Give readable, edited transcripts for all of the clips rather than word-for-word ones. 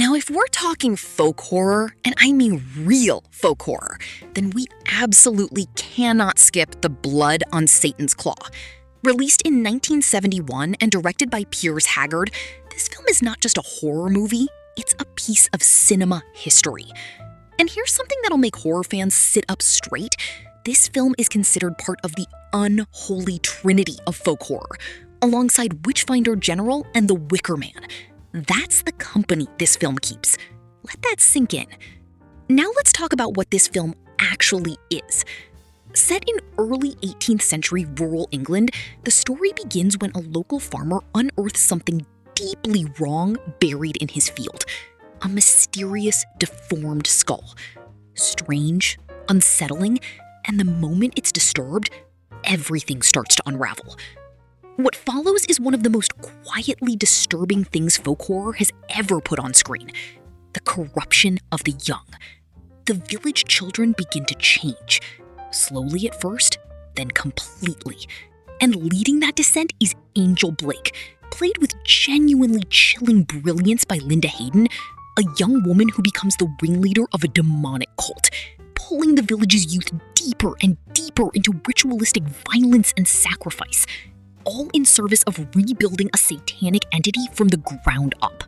Now, if we're talking folk horror, and I mean real folk horror, then we absolutely cannot skip The Blood on Satan's Claw. Released in 1971 and directed by Piers Haggard, this film is not just a horror movie, it's a piece of cinema history. And here's something that'll make horror fans sit up straight. This film is considered part of the unholy trinity of folk horror, alongside Witchfinder General and The Wicker Man. That's the company this film keeps. Let that sink in. Now let's talk about what this film actually is. Set in early 18th century rural England, the story begins when a local farmer unearths something deeply wrong buried in his field. A mysterious, deformed skull. Strange, unsettling, and the moment it's disturbed, everything starts to unravel. What follows is one of the most quietly disturbing things folk horror has ever put on screen. The corruption of the young. The village children begin to change. Slowly at first, then completely. And leading that descent is Angel Blake, played with genuinely chilling brilliance by Linda Hayden, a young woman who becomes the ringleader of a demonic cult, pulling the village's youth deeper and deeper into ritualistic violence and sacrifice, all in service of rebuilding a satanic entity from the ground up.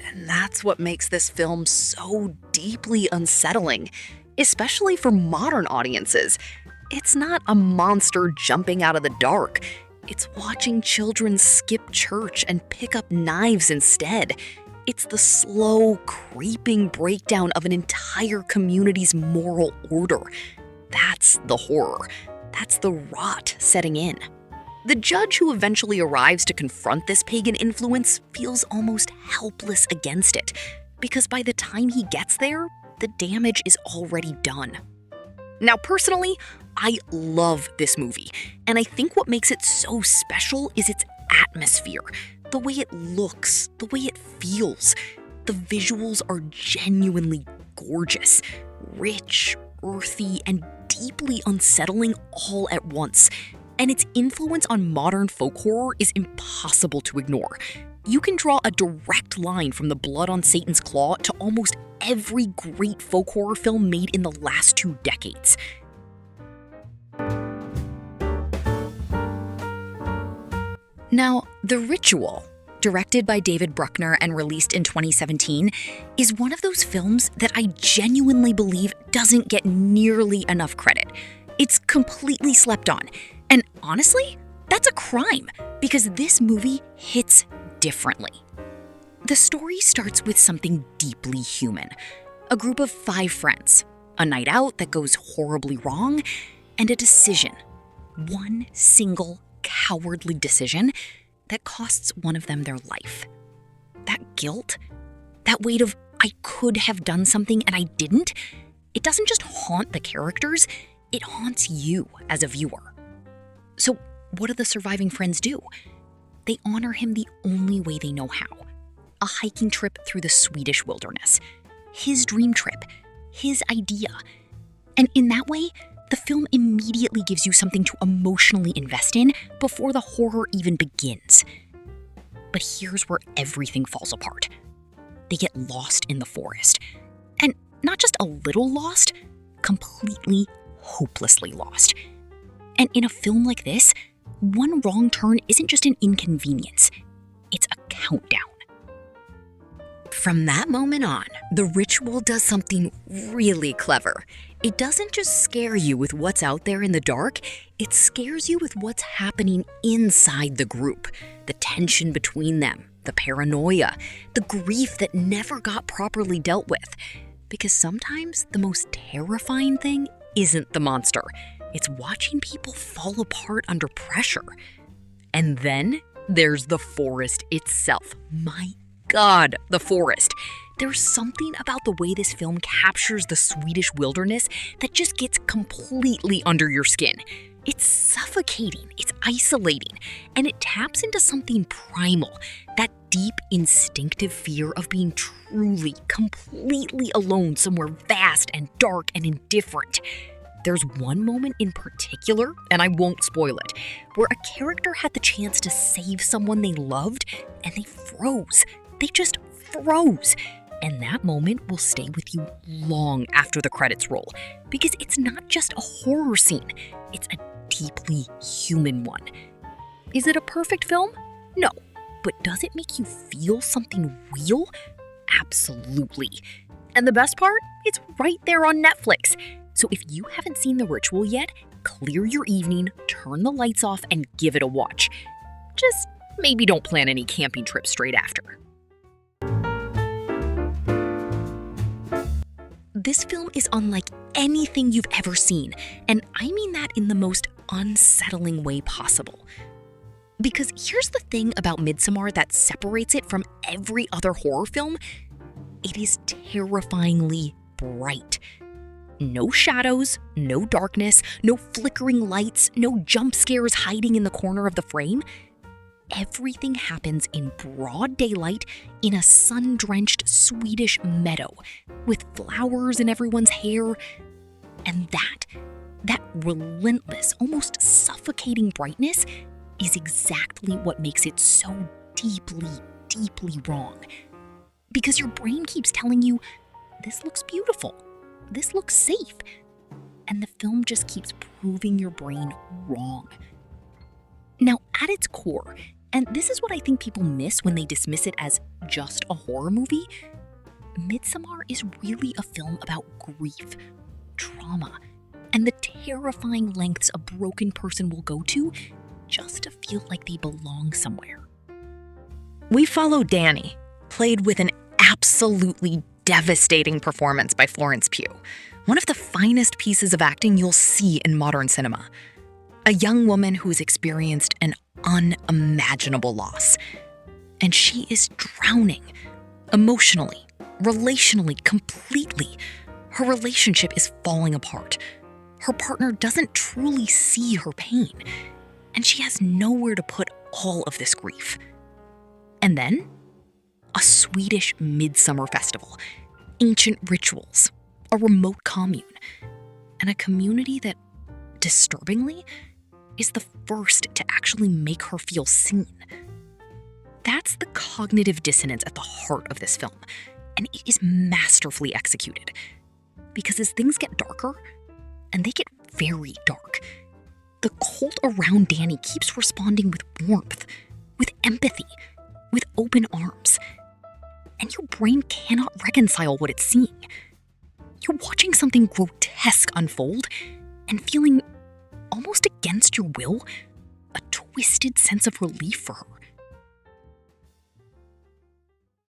And that's what makes this film so deeply unsettling, especially for modern audiences. It's not a monster jumping out of the dark. It's watching children skip church and pick up knives instead. It's the slow, creeping breakdown of an entire community's moral order. That's the horror. That's the rot setting in. The judge who eventually arrives to confront this pagan influence feels almost helpless against it, because by the time he gets there, the damage is already done. Now, personally, I love this movie, and I think what makes it so special is its atmosphere, the way it looks, the way it feels. The visuals are genuinely gorgeous, rich, earthy, and deeply unsettling all at once. And its influence on modern folk horror is impossible to ignore. You can draw a direct line from The Blood on Satan's Claw to almost every great folk horror film made in the last 2 decades. Now, The Ritual, directed by David Bruckner and released in 2017, is one of those films that I genuinely believe doesn't get nearly enough credit. It's completely slept on. And honestly, that's a crime, because this movie hits differently. The story starts with something deeply human. A group of 5 friends, a night out that goes horribly wrong, and a decision. One single, cowardly decision that costs one of them their life. That guilt, that weight of, I could have done something and I didn't, it doesn't just haunt the characters, it haunts you as a viewer. So what do the surviving friends do? They honor him the only way they know how. A hiking trip through the Swedish wilderness. His dream trip. His idea. And in that way, the film immediately gives you something to emotionally invest in before the horror even begins. But here's where everything falls apart. They get lost in the forest. And not just a little lost, completely, hopelessly lost. And in a film like this, one wrong turn isn't just an inconvenience, it's a countdown. From that moment on, The Ritual does something really clever. It doesn't just scare you with what's out there in the dark, it scares you with what's happening inside the group. The tension between them, the paranoia, the grief that never got properly dealt with. Because sometimes the most terrifying thing isn't the monster. It's watching people fall apart under pressure. And then there's the forest itself. My God, the forest. There's something about the way this film captures the Swedish wilderness that just gets completely under your skin. It's suffocating, it's isolating, and it taps into something primal, that deep instinctive fear of being truly, completely alone somewhere vast and dark and indifferent. There's one moment in particular, and I won't spoil it, where a character had the chance to save someone they loved, and they froze. They just froze. And that moment will stay with you long after the credits roll, because it's not just a horror scene, it's a deeply human one. Is it a perfect film? No. But does it make you feel something real? Absolutely. And the best part? It's right there on Netflix. So if you haven't seen The Ritual yet, clear your evening, turn the lights off, and give it a watch. Just maybe don't plan any camping trips straight after. This film is unlike anything you've ever seen, and I mean that in the most unsettling way possible. Because here's the thing about Midsommar that separates it from every other horror film: it is terrifyingly bright. No shadows, no darkness, no flickering lights, no jump scares hiding in the corner of the frame. Everything happens in broad daylight in a sun-drenched Swedish meadow with flowers in everyone's hair. And that relentless, almost suffocating brightness is exactly what makes it so deeply, deeply wrong. Because your brain keeps telling you, this looks beautiful, this looks safe, and the film just keeps proving your brain wrong. Now, at its core, and this is what I think people miss when they dismiss it as just a horror movie, Midsommar is really a film about grief, trauma, and the terrifying lengths a broken person will go to just to feel like they belong somewhere. We follow Danny, played with an absolutely devastating performance by Florence Pugh, one of the finest pieces of acting you'll see in modern cinema. A young woman who's experienced an unimaginable loss. And she is drowning, emotionally, relationally, completely. Her relationship is falling apart. Her partner doesn't truly see her pain, and she has nowhere to put all of this grief. And then, a Swedish midsummer festival, ancient rituals, a remote commune, and a community that, disturbingly, is the first to actually make her feel seen. That's the cognitive dissonance at the heart of this film, and it is masterfully executed. Because as things get darker, and they get very dark, the cult around Danny keeps responding with warmth, with empathy, with open arms. And your brain cannot reconcile what it's seeing. You're watching something grotesque unfold and feeling, almost against your will, a twisted sense of relief for her.